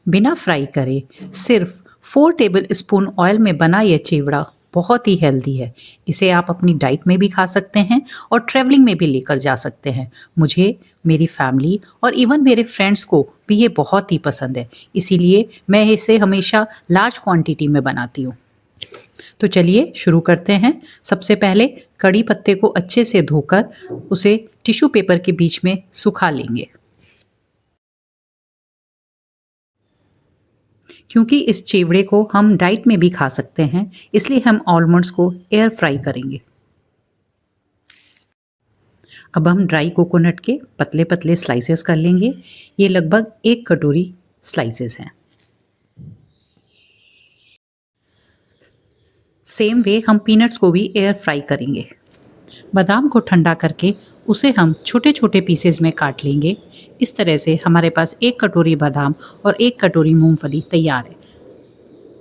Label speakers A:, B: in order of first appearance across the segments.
A: बिना फ्राई करे सिर्फ 4 टेबल स्पून ऑयल में बना यह चिवड़ा बहुत ही हेल्दी है। इसे आप अपनी डाइट में भी खा सकते हैं और ट्रैवलिंग में भी लेकर जा सकते हैं। मुझे, मेरी फैमिली और इवन मेरे फ्रेंड्स को भी ये बहुत ही पसंद है। इसीलिए मैं इसे हमेशा लार्ज क्वांटिटी में बनाती हूँ। तो चलिए शुरू करते हैं। सबसे पहले कड़ी पत्ते को अच्छे से धोकर उसे टिश्यू पेपर के बीच में सुखा लेंगे। क्योंकि इस चिवड़े को हम डाइट में भी खा सकते हैं, इसलिए हम आलमंड्स को एयर फ्राई करेंगे। अब हम ड्राई कोकोनट के पतले पतले स्लाइसेस कर लेंगे। ये लगभग 1 कटोरी स्लाइसेस हैं। सेम वे हम पीनट्स को भी एयर फ्राई करेंगे। बादाम को ठंडा करके उसे हम छोटे छोटे पीसेस में काट लेंगे। इस तरह से हमारे पास 1 कटोरी बादाम और 1 कटोरी मूंगफली तैयार है।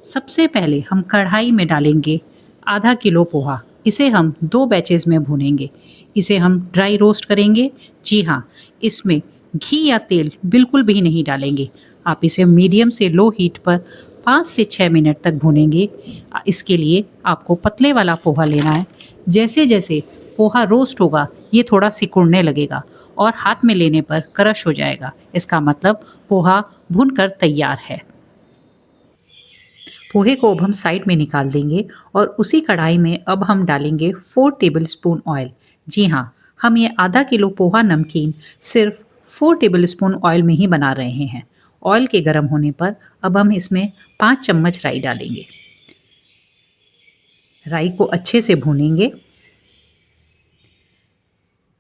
A: सबसे पहले हम कढ़ाई में डालेंगे आधा किलो पोहा। इसे हम 2 बैचेस में भूनेंगे। इसे हम ड्राई रोस्ट करेंगे। जी हाँ, इसमें घी या तेल बिल्कुल भी नहीं डालेंगे। आप इसे मीडियम से लो हीट पर 5 से 6 मिनट तक भूनेंगे। इसके लिए आपको पतले वाला पोहा लेना है। जैसे जैसे पोहा रोस्ट होगा ये थोड़ा सिकुड़ने लगेगा और हाथ में लेने पर क्रश हो जाएगा। इसका मतलब पोहा भूनकर तैयार है। पोहे को अब हम साइड में निकाल देंगे और उसी कढ़ाई में अब हम डालेंगे 4 टेबल स्पून ऑयल। जी हाँ, हम ये आधा किलो पोहा नमकीन सिर्फ 4 टेबल स्पून ऑयल में ही बना रहे हैं। ऑयल के गर्म होने पर अब हम इसमें 5 चम्मच राई डालेंगे। राई को अच्छे से भूनेंगे।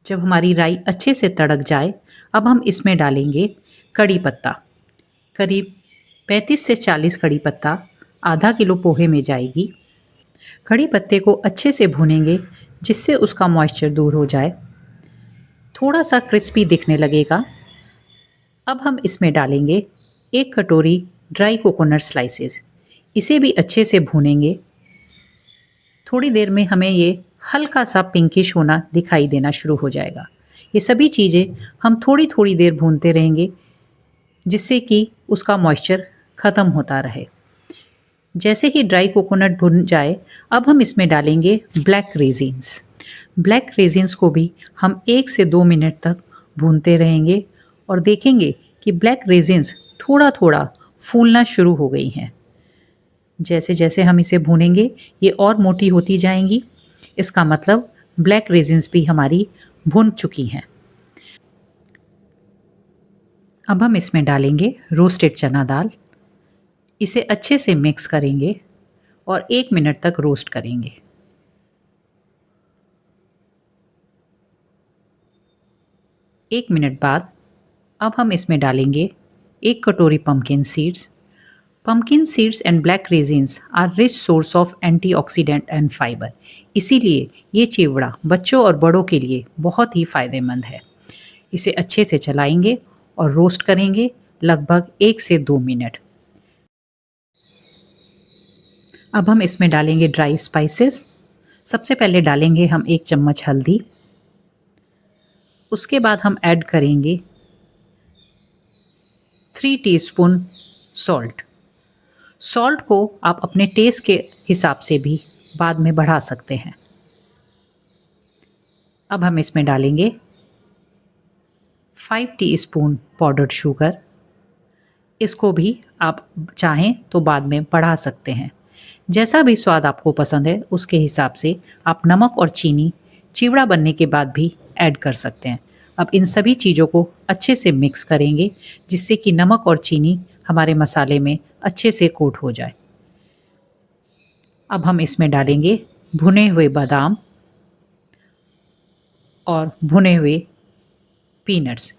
A: जब हमारी राई अच्छे से तड़क जाए, अब हम इसमें डालेंगे कड़ी पत्ता। करीब 35 से 40 कड़ी पत्ता आधा किलो पोहे में जाएगी। कड़ी पत्ते को अच्छे से भूनेंगे जिससे उसका मॉइस्चर दूर हो जाए। थोड़ा सा क्रिस्पी दिखने लगेगा। अब हम इसमें डालेंगे 1 कटोरी ड्राई कोकोनट स्लाइसेस। इसे भी अच्छे से भूनेंगे। थोड़ी देर में हमें ये हल्का सा पिंकिश होना दिखाई देना शुरू हो जाएगा। ये सभी चीज़ें हम थोड़ी थोड़ी देर भूनते रहेंगे जिससे कि उसका मॉइस्चर ख़त्म होता रहे। जैसे ही ड्राई कोकोनट भुन जाए, अब हम इसमें डालेंगे ब्लैक रेजिन्स। ब्लैक रेजिन्स को भी हम 1 से 2 मिनट तक भूनते रहेंगे और देखेंगे कि ब्लैक रेजिन्स थोड़ा थोड़ा फूलना शुरू हो गई हैं। जैसे जैसे हम इसे भूनेंगे ये और मोटी होती जाएंगी। इसका मतलब ब्लैक रेजिन्स भी हमारी भुन चुकी हैं। अब हम इसमें डालेंगे रोस्टेड चना दाल। इसे अच्छे से मिक्स करेंगे और 1 मिनट तक रोस्ट करेंगे। एक मिनट बाद अब हम इसमें डालेंगे 1 कटोरी pumpkin seeds. Pumpkin seeds and black raisins are rich source of antioxidant and fibre. इसीलिए ये चिवड़ा बच्चों और बड़ों के लिए बहुत ही फ़ायदेमंद है। इसे अच्छे से चलाएंगे और रोस्ट करेंगे लगभग 1 से 2 मिनट। अब हम इसमें डालेंगे ड्राई स्पाइसेस। सबसे पहले डालेंगे हम 1 चम्मच हल्दी। उसके बाद हम ऐड करेंगे 3 टीस्पून सॉल्ट। सॉल्ट को आप अपने टेस्ट के हिसाब से भी बाद में बढ़ा सकते हैं। अब हम इसमें डालेंगे 5 टीस्पून पाउडर्ड शुगर। इसको भी आप चाहें तो बाद में बढ़ा सकते हैं। जैसा भी स्वाद आपको पसंद है उसके हिसाब से आप नमक और चीनी चिवड़ा बनने के बाद भी ऐड कर सकते हैं। अब इन सभी चीज़ों को अच्छे से मिक्स करेंगे जिससे कि नमक और चीनी हमारे मसाले में अच्छे से कोट हो जाए। अब हम इसमें डालेंगे भुने हुए बादाम और भुने हुए पीनट्स।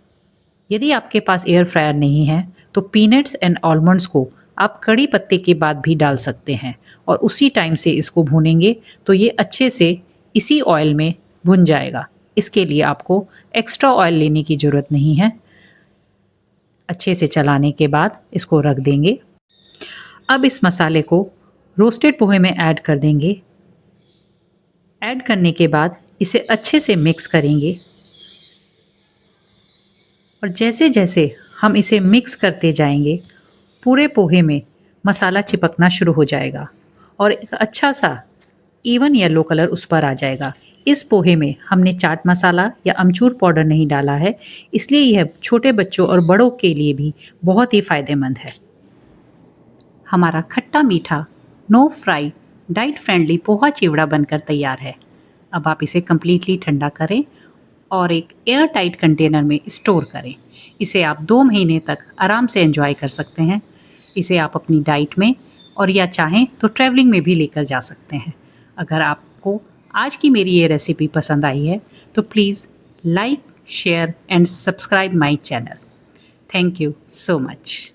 A: यदि आपके पास एयर फ्रायर नहीं है तो पीनट्स एंड आलमंड्स को आप कड़ी पत्ते के बाद भी डाल सकते हैं और उसी टाइम से इसको भूनेंगे तो ये अच्छे से इसी ऑयल में भुन जाएगा। इसके लिए आपको एक्स्ट्रा ऑयल लेने की ज़रूरत नहीं है। अच्छे से चलाने के बाद इसको रख देंगे। अब इस मसाले को रोस्टेड पोहे में ऐड कर देंगे। ऐड करने के बाद इसे अच्छे से मिक्स करेंगे और जैसे जैसे हम इसे मिक्स करते जाएंगे पूरे पोहे में मसाला चिपकना शुरू हो जाएगा और एक अच्छा सा इवन येलो कलर उस पर आ जाएगा। इस पोहे में हमने चाट मसाला या अमचूर पाउडर नहीं डाला है, इसलिए यह छोटे बच्चों और बड़ों के लिए भी बहुत ही फ़ायदेमंद है। हमारा खट्टा मीठा no fry diet friendly poha chivda बनकर तैयार है। अब आप इसे कम्प्लीटली ठंडा करें और एक एयर टाइट कंटेनर में स्टोर करें। इसे आप 2 महीने तक आराम से एंजॉय कर सकते हैं। इसे आप अपनी डाइट में और या चाहें तो ट्रैवलिंग में भी लेकर जा सकते हैं। अगर आपको आज की मेरी ये रेसिपी पसंद आई है तो please like, share and subscribe my channel. Thank you so much.